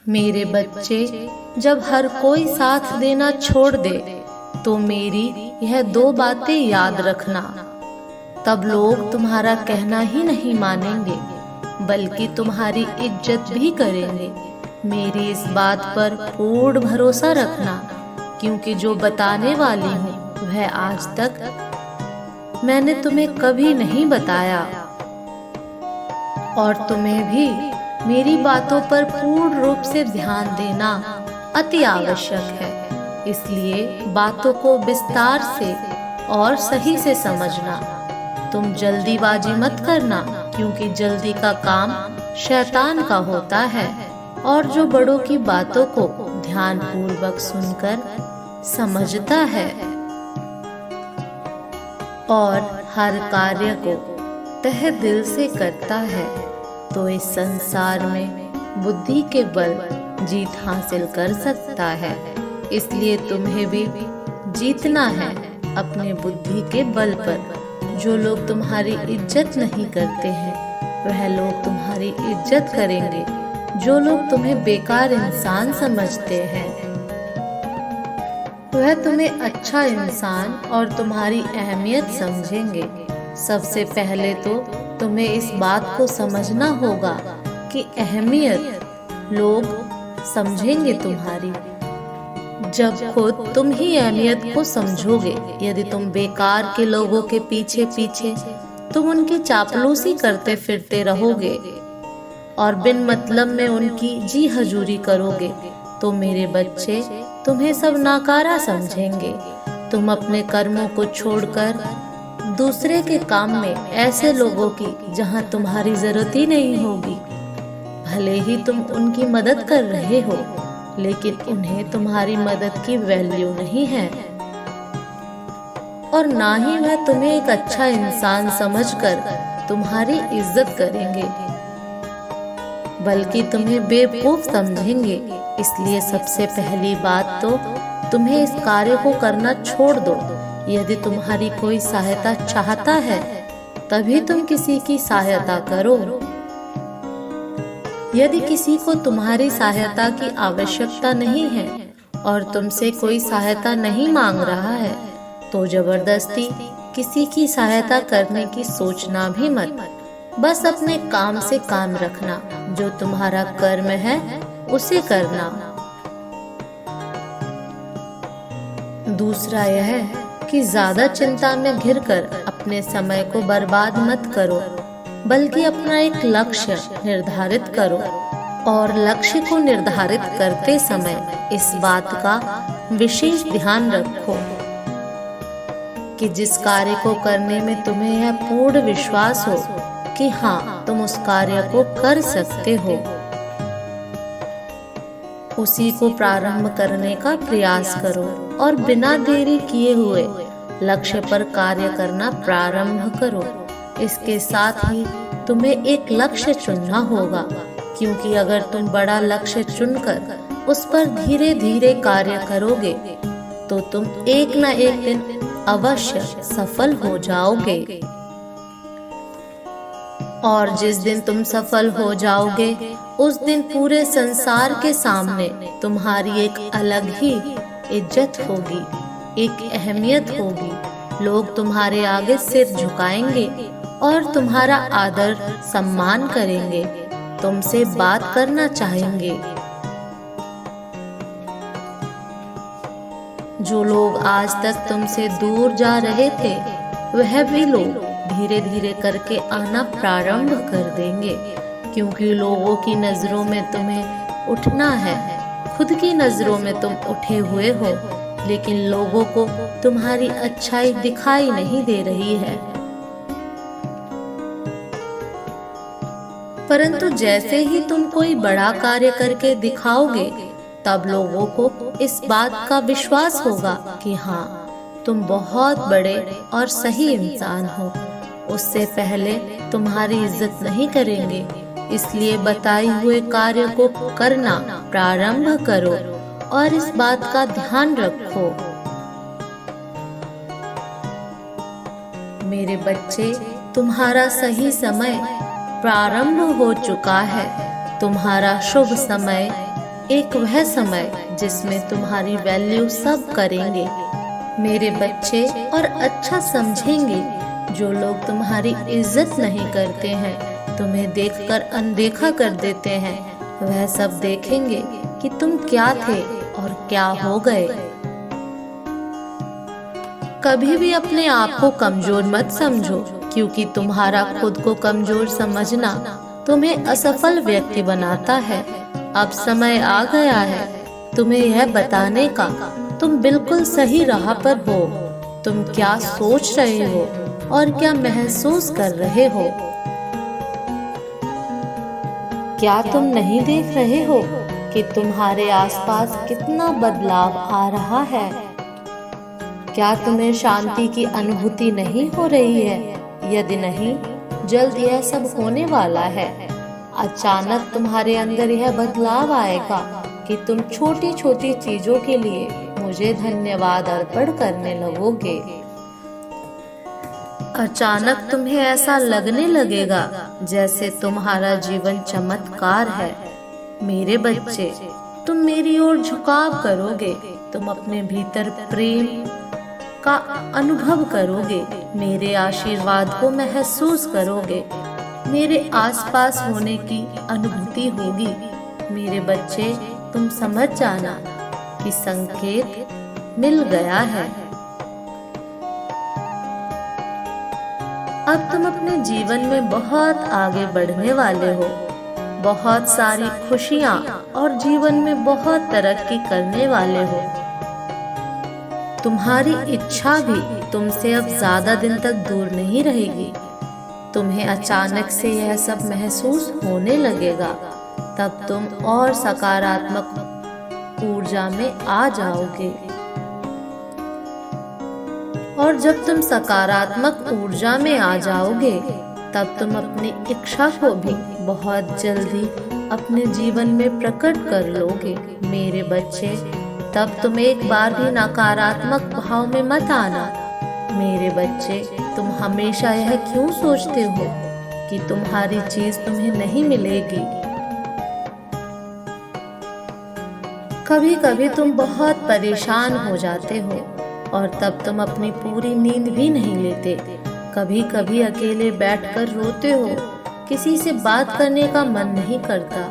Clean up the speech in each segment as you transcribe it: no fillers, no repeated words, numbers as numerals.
मेरे बच्चे, जब हर कोई साथ देना छोड़ दे तो मेरी यह दो बातें याद रखना। तब लोग तुम्हारा कहना ही नहीं मानेंगे बल्कि तुम्हारी इज्जत भी करेंगे। मेरी इस बात पर पूर्ण भरोसा रखना, क्योंकि जो बताने वाली हूँ वह आज तक मैंने तुम्हें कभी नहीं बताया। और तुम्हें भी मेरी बातों पर पूर्ण रूप से ध्यान देना अति आवश्यक है। इसलिए बातों को विस्तार से और सही से समझना। तुम जल्दीबाजी मत करना, क्योंकि जल्दी का काम शैतान का होता है। और जो बड़ों की बातों को ध्यान पूर्वक सुनकर समझता है और हर कार्य को तहे दिल से करता है, तो इस संसार में बुद्धि के बल जीत हासिल कर सकता है। इसलिए तुम्हें भी जीतना है अपने बुद्धि के बल पर। जो लोग तुम्हारी इज्जत नहीं करते हैं वह लोग तुम्हारी इज्जत करेंगे। जो लोग तुम्हें बेकार इंसान समझते हैं वह तुम्हें अच्छा इंसान और तुम्हारी अहमियत समझेंगे। सबसे पहले तो तुम्हें इस बात को समझना होगा कि अहमियत लोग समझेंगे तुम्हारी जब खुद तुम ही अहमियत को समझोगे। यदि तुम बेकार के लोगों के पीछे पीछे तुम उनकी चापलूसी करते फिरते रहोगे और बिन मतलब में उनकी जी हजूरी करोगे, तो मेरे बच्चे तुम्हें सब नाकारा समझेंगे। तुम अपने कर्मों को छोड़कर दूसरे के काम में ऐसे लोगों की जहां तुम्हारी जरूरत ही नहीं होगी, भले ही तुम उनकी मदद कर रहे हो, लेकिन उन्हें तुम्हारी मदद की वैल्यू नहीं है और ना ही वह तुम्हें एक अच्छा इंसान समझकर तुम्हारी इज्जत करेंगे, बल्कि तुम्हें बेवकूफ समझेंगे। इसलिए सबसे पहली बात तो तुम्हें इस कार्य को करना छोड़ दो। यदि तुम्हारी कोई सहायता चाहता है तभी तुम किसी की सहायता करो। यदि किसी को तुम्हारी सहायता की आवश्यकता नहीं है और तुमसे कोई सहायता नहीं मांग रहा है, तो जबरदस्ती किसी की सहायता करने की सोचना भी मत। बस अपने काम से काम रखना। जो तुम्हारा कर्म है उसे करना। दूसरा यह है कि ज्यादा चिंता में घिरकर अपने समय को बर्बाद मत करो, बल्कि अपना एक लक्ष्य निर्धारित करो। और लक्ष्य को निर्धारित करते समय इस बात का विशेष ध्यान रखो कि जिस कार्य को करने में तुम्हें यह पूर्ण विश्वास हो कि हाँ तुम उस कार्य को कर सकते हो, उसी को प्रारंभ करने का प्रयास करो और बिना देरी किए हुए लक्ष्य पर कार्य करना प्रारंभ करो। इसके साथ ही तुम्हें एक लक्ष्य चुनना होगा, क्योंकि अगर तुम बड़ा लक्ष्य चुनकर उस पर धीरे धीरे कार्य करोगे तो तुम एक न एक दिन अवश्य सफल हो जाओगे। और जिस दिन तुम सफल हो जाओगे उस दिन पूरे संसार के सामने तुम्हारी एक अलग ही इज्जत होगी, एक अहमियत होगी। लोग तुम्हारे आगे सिर झुकाएंगे और तुम्हारा आदर सम्मान करेंगे, तुमसे बात करना चाहेंगे। जो लोग आज तक तुमसे दूर जा रहे थे वह भी लोग धीरे धीरे करके आना प्रारंभ कर देंगे, क्योंकि लोगों की नजरों में तुम्हें उठना है। खुद की नजरों में तुम उठे हुए हो, लेकिन लोगों को तुम्हारी अच्छाई दिखाई नहीं दे रही है। परंतु जैसे ही तुम कोई बड़ा कार्य करके दिखाओगे तब लोगों को इस बात का विश्वास होगा कि हाँ तुम बहुत बड़े और सही इंसान हो। उससे पहले तुम्हारी इज्जत नहीं करेंगे। इसलिए बताए हुए कार्य को करना प्रारंभ करो और इस बात का ध्यान रखो। मेरे बच्चे, तुम्हारा सही समय प्रारंभ हो चुका है। तुम्हारा शुभ समय एक वह समय जिसमें तुम्हारी वैल्यू सब करेंगे मेरे बच्चे, और अच्छा समझेंगे। जो लोग तुम्हारी इज्जत नहीं करते हैं, तुम्हें देखकर अनदेखा कर देते हैं, वह सब देखेंगे कि तुम क्या थे और क्या हो गए। कभी भी अपने आप को कमजोर मत समझो, क्योंकि तुम्हारा खुद को कमजोर समझना तुम्हें असफल व्यक्ति बनाता है। अब समय आ गया है तुम्हें यह बताने का, तुम बिल्कुल सही राह पर हो। तुम क्या सोच रहे हो और क्या महसूस कर रहे हो? क्या तुम नहीं देख रहे हो कि तुम्हारे आसपास कितना बदलाव आ रहा है? क्या तुम्हें शांति की अनुभूति नहीं हो रही है? यदि नहीं, जल्द यह सब होने वाला है। अचानक तुम्हारे अंदर यह बदलाव आएगा कि तुम छोटी छोटी चीजों के लिए मुझे धन्यवाद अर्पण करने लगोगे। अचानक तुम्हें ऐसा लगने लगेगा जैसे तुम्हारा जीवन चमत्कार है। मेरे बच्चे, तुम मेरी ओर झुकाव करोगे, तुम अपने भीतर प्रेम का अनुभव करोगे, मेरे आशीर्वाद को महसूस करोगे, मेरे आसपास होने की अनुभूति होगी। मेरे बच्चे, तुम समझ जाना कि संकेत मिल गया है। अब तुम अपने जीवन में बहुत आगे बढ़ने वाले हो, बहुत सारी खुशियां और जीवन में बहुत तरक्की करने वाले हो। तुम्हारी इच्छा भी तुमसे अब ज्यादा दिन तक दूर नहीं रहेगी। तुम्हें अचानक से यह सब महसूस होने लगेगा, तब तुम और सकारात्मक ऊर्जा में आ जाओगे। और जब तुम सकारात्मक ऊर्जा में आ जाओगे, तब तुम अपनी इच्छा को भी बहुत जल्दी अपने जीवन में प्रकट कर लोगे। मेरे बच्चे, तब तुम एक बार भी नकारात्मक भाव में मत आना। मेरे बच्चे, तुम हमेशा यह क्यों सोचते हो कि तुम्हारी चीज तुम्हें नहीं मिलेगी? कभी कभी तुम बहुत परेशान हो जाते हो और तब तुम अपनी पूरी नींद भी नहीं लेते। कभी कभी अकेले बैठकर रोते हो, किसी से बात करने का मन नहीं करता।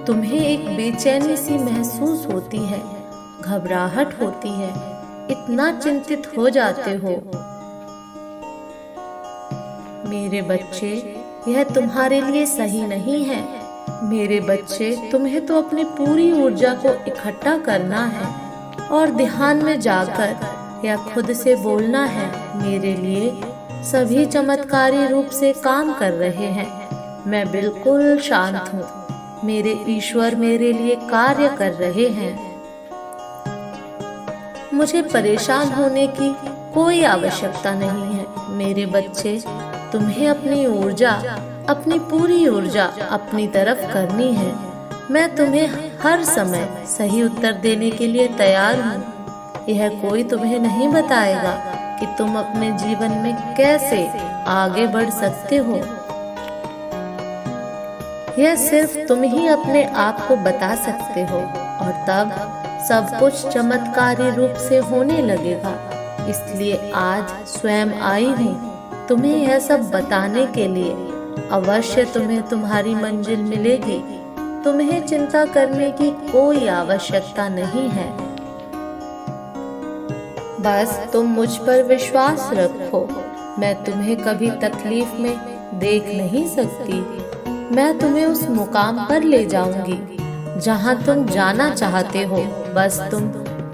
तुम्हें एक बेचैनी सी महसूस होती है, घबराहट होती है, इतना चिंतित हो जाते हो। मेरे बच्चे, यह तुम्हारे लिए सही नहीं है। मेरे बच्चे, तुम्हें तो अपनी पूरी ऊर्जा को इकट्ठा करना है और ध्यान में जाकर या खुद से बोलना है, मेरे लिए सभी चमत्कारी रूप से काम कर रहे हैं। मैं बिल्कुल शांत हूँ, मेरे ईश्वर मेरे लिए कार्य कर रहे हैं। मुझे परेशान होने की कोई आवश्यकता नहीं है। मेरे बच्चे, तुम्हें अपनी ऊर्जा, अपनी पूरी ऊर्जा अपनी तरफ करनी है। मैं तुम्हें हर समय सही उत्तर देने के लिए तैयार हूँ। यह कोई तुम्हें नहीं बताएगा कि तुम अपने जीवन में कैसे आगे बढ़ सकते हो। यह सिर्फ तुम ही अपने आप को बता सकते हो, और तब सब कुछ चमत्कारी रूप से होने लगेगा। इसलिए आज स्वयं आई हूँ तुम्हें यह सब बताने के लिए। अवश्य तुम्हें तुम्हारी मंजिल मिलेगी। तुम्हें चिंता करने की कोई आवश्यकता नहीं है। बस तुम मुझ पर विश्वास रखो। मैं तुम्हें कभी तकलीफ में देख नहीं सकती। मैं तुम्हें उस मुकाम पर ले जाऊंगी जहां तुम जाना चाहते हो। बस तुम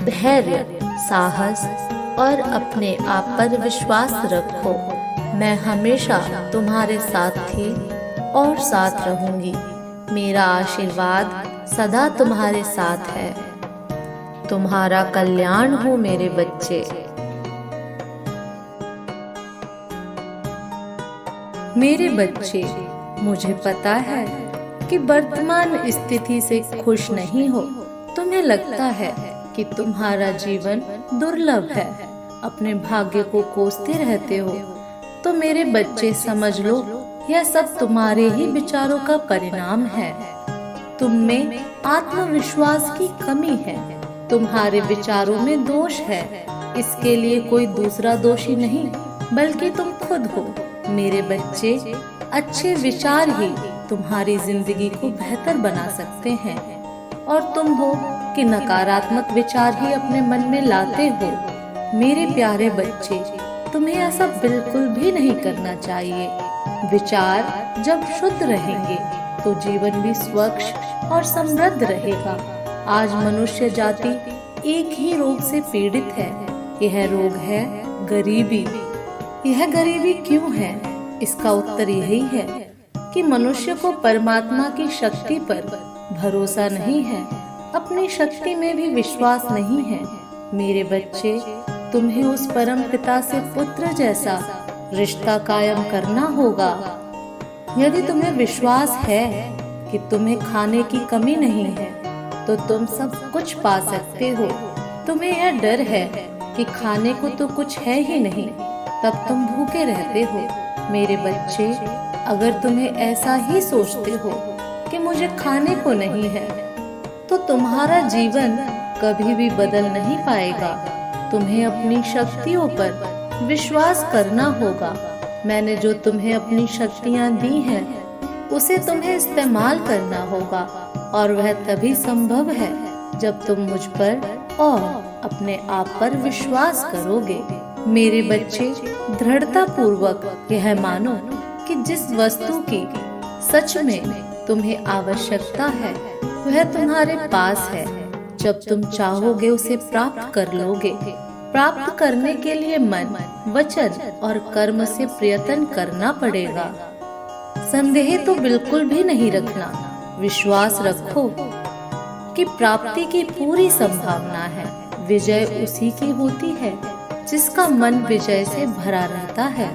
धैर्य, साहस और अपने आप पर विश्वास रखो। मैं हमेशा तुम्हारे साथ थी और साथ रहूंगी। मेरा आशीर्वाद सदा तुम्हारे साथ है। तुम्हारा कल्याण हो मेरे बच्चे। मेरे बच्चे, मुझे पता है कि वर्तमान स्थिति से खुश नहीं हो। तुम्हें लगता है कि तुम्हारा जीवन दुर्लभ है, अपने भाग्य को कोसते रहते हो। तो मेरे बच्चे, समझ लो, यह सब तुम्हारे ही विचारों का परिणाम है। तुम में आत्मविश्वास की कमी है, तुम्हारे विचारों में दोष है। इसके लिए कोई दूसरा दोषी नहीं बल्कि तुम खुद हो। मेरे बच्चे, अच्छे विचार ही तुम्हारी जिंदगी को बेहतर बना सकते हैं और तुम हो कि नकारात्मक विचार ही अपने मन में लाते हो। मेरे प्यारे बच्चे, तुम्हें ऐसा बिल्कुल भी नहीं करना चाहिए। विचार जब शुद्ध रहेंगे तो जीवन भी स्वच्छ और समृद्ध रहेगा। आज मनुष्य जाति एक ही रोग से पीड़ित है। यह रोग है गरीबी। यह गरीबी क्यों है? इसका उत्तर यही है कि मनुष्य को परमात्मा की शक्ति पर भरोसा नहीं है, अपनी शक्ति में भी विश्वास नहीं है। मेरे बच्चे, तुम्हें उस परम पिता से पुत्र जैसा रिश्ता कायम करना होगा। यदि तुम्हें विश्वास है कि तुम्हें खाने की कमी नहीं है तो तुम सब कुछ पा सकते हो। तुम्हें यह डर है कि खाने को तो कुछ है ही नहीं, तब तुम भूखे रहते हो। मेरे बच्चे, अगर तुम्हें ऐसा ही सोचते हो कि मुझे खाने को नहीं है तो तुम्हारा जीवन कभी भी बदल नहीं पाएगा। तुम्हें अपनी शक्तियों पर विश्वास करना होगा। मैंने जो तुम्हें अपनी शक्तियां दी हैं उसे तुम्हें इस्तेमाल करना होगा और वह तभी संभव है जब तुम मुझ पर और अपने आप पर विश्वास करोगे। मेरे बच्चे, दृढ़ता पूर्वक यह मानो कि जिस वस्तु की सच में तुम्हें आवश्यकता है वह तुम्हारे पास है। जब तुम चाहोगे उसे प्राप्त कर लोगे। प्राप्त करने के लिए मन, वचन और कर्म से प्रयत्न करना पड़ेगा। संदेह तो बिल्कुल भी नहीं रखना। विश्वास रखो कि प्राप्ति की पूरी संभावना है। विजय उसी की होती है जिसका मन विजय से भरा रहता है।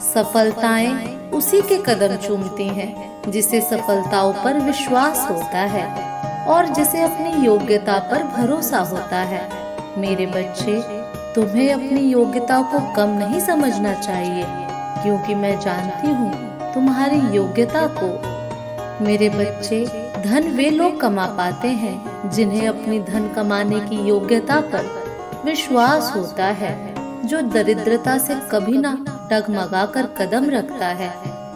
सफलताएं उसी के कदम चूमती हैं जिसे सफलताओं पर विश्वास होता है और जिसे अपनी योग्यता पर भरोसा होता है। मेरे बच्चे, तुम्हें अपनी योग्यता को कम नहीं समझना चाहिए, क्योंकि मैं जानती हूँ तुम्हारी योग्यता को। मेरे बच्चे, धन वे लोग कमा पाते हैं जिन्हें अपनी धन कमाने की योग्यता पर विश्वास होता है। जो दरिद्रता से कभी ना डगमगा कर कदम रखता है,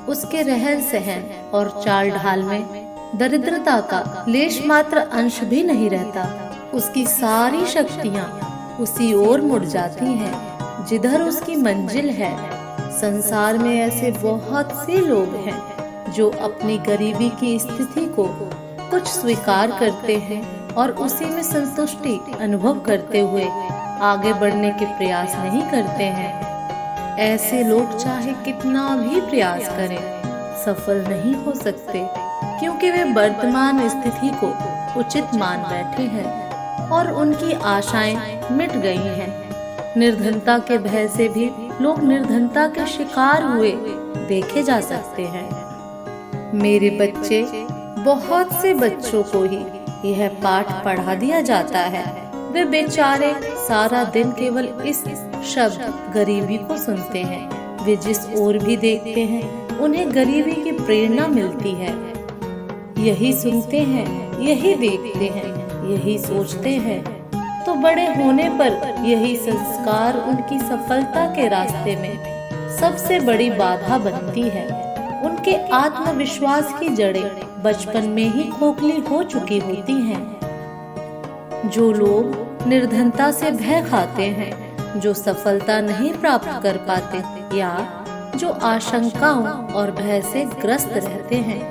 उसके रहन सहन और चाल ढाल में दरिद्रता का लेश मात्र अंश भी नहीं रहता। उसकी सारी शक्तियाँ उसी ओर मुड़ जाती हैं जिधर उसकी मंजिल है। संसार में ऐसे बहुत से लोग हैं जो अपनी गरीबी की स्थिति को कुछ स्वीकार करते हैं और उसी में संतुष्टि अनुभव करते हुए आगे बढ़ने के प्रयास नहीं करते हैं। ऐसे लोग चाहे कितना भी प्रयास करें, सफल नहीं हो सकते, क्योंकि वे वर्तमान स्थिति को उचित मान बैठे हैं और उनकी आशाएं मिट गई हैं। निर्धनता के भय से भी लोग निर्धनता के शिकार हुए देखे जा सकते हैं। मेरे बच्चे, बहुत से बच्चों को ही यह पाठ पढ़ा दिया जाता है। वे बेचारे सारा दिन केवल इस शब्द गरीबी को सुनते हैं। वे जिस ओर भी देखते हैं उन्हें गरीबी की प्रेरणा मिलती है। यही सुनते हैं, यही देखते हैं, यही सोचते हैं, तो बड़े होने पर यही संस्कार उनकी सफलता के रास्ते में सबसे बड़ी बाधा बनती है। उनके आत्मविश्वास की जड़ें बचपन में ही खोखली हो चुकी होती हैं। जो लोग निर्धनता से भय खाते हैं, जो सफलता नहीं प्राप्त कर पाते या जो आशंकाओं और भय से ग्रस्त रहते हैं,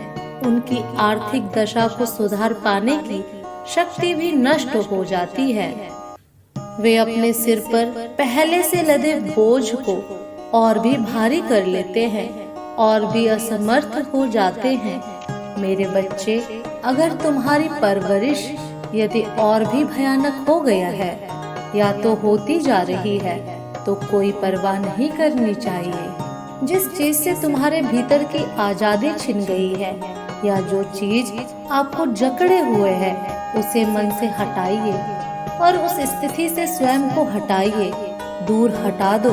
उनकी आर्थिक दशा को सुधार पाने की शक्ति भी नष्ट हो जाती है। वे अपने सिर पर पहले से लदे बोझ को और भी भारी कर लेते हैं और भी असमर्थ हो जाते हैं। मेरे बच्चे, अगर तुम्हारी परवरिश यदि और भी भयानक हो गया है या तो होती जा रही है, तो कोई परवाह नहीं करनी चाहिए। जिस चीज से तुम्हारे भीतर की आजादी छिन गई है या जो चीज आपको जकड़े हुए है, उसे मन से हटाइए और उस स्थिति से स्वयं को हटाइए, दूर हटा दो।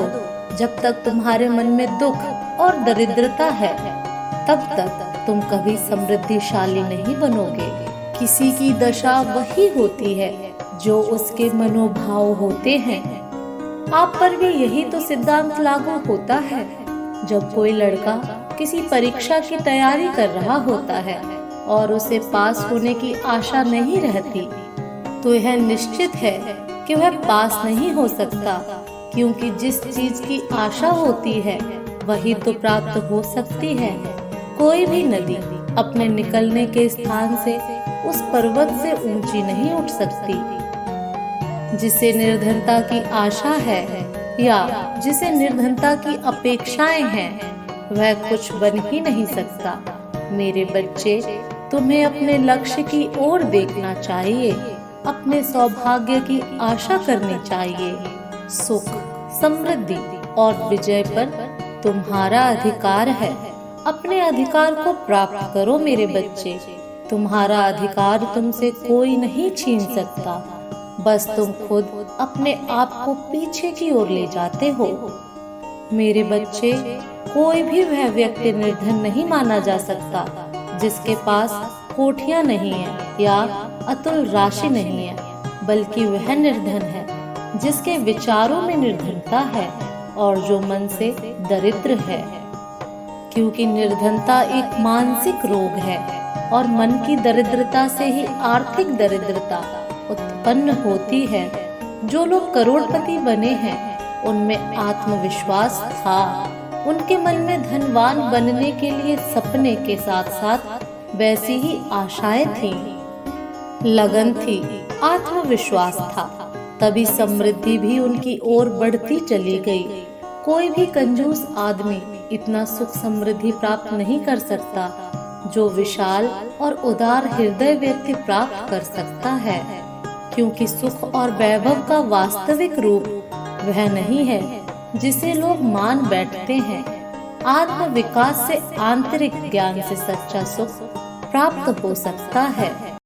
जब तक तुम्हारे मन में दुख और दरिद्रता है, तब तक तुम कभी समृद्धिशाली नहीं बनोगे। किसी की दशा वही होती है जो उसके मनोभाव होते हैं। आप पर भी यही तो सिद्धांत लागू होता है। जब कोई लड़का किसी परीक्षा की तैयारी कर रहा होता है और उसे पास होने की आशा नहीं रहती, तो यह निश्चित है कि वह पास नहीं हो सकता, क्योंकि जिस चीज की आशा होती है वही तो प्राप्त हो सकती है। कोई भी नदी अपने निकलने के स्थान से उस पर्वत से ऊंची नहीं उठ सकती। जिसे निर्धनता की आशा है या जिसे निर्धनता की अपेक्षाएं हैं, वह कुछ बन ही नहीं सकता। मेरे बच्चे, तुम्हें अपने लक्ष्य की ओर देखना चाहिए, अपने सौभाग्य की आशा करनी चाहिए। सुख, समृद्धि और विजय पर तुम्हारा अधिकार है। अपने अधिकार को प्राप्त करो मेरे बच्चे। तुम्हारा अधिकार तुमसे कोई नहीं छीन सकता, बस तुम खुद अपने आप को पीछे की ओर ले जाते हो। मेरे बच्चे, कोई भी वह व्यक्ति निर्धन नहीं माना जा सकता जिसके पास कोठियां नहीं है या अतुल राशि नहीं है, बल्कि वह निर्धन है जिसके विचारों में निर्धनता है और जो मन से दरिद्र है। क्योंकि निर्धनता एक मानसिक रोग है और मन की दरिद्रता से ही आर्थिक दरिद्रता उत्पन्न होती है। जो लोग करोड़पति बने हैं उनमें आत्मविश्वास था। उनके मन में धनवान बनने के लिए सपने के साथ साथ वैसी ही आशाएं थीं, लगन थी, आत्मविश्वास था। तभी समृद्धि भी उनकी ओर बढ़ती चली गई। कोई भी कंजूस आदमी इतना सुख समृद्धि प्राप्त नहीं कर सकता जो विशाल और उदार हृदय व्यक्ति प्राप्त कर सकता है, क्योंकि सुख और वैभव का वास्तविक रूप वह नहीं है जिसे लोग मान बैठते हैं। आत्म विकास से आंतरिक ज्ञान से सच्चा सुख प्राप्त हो सकता है।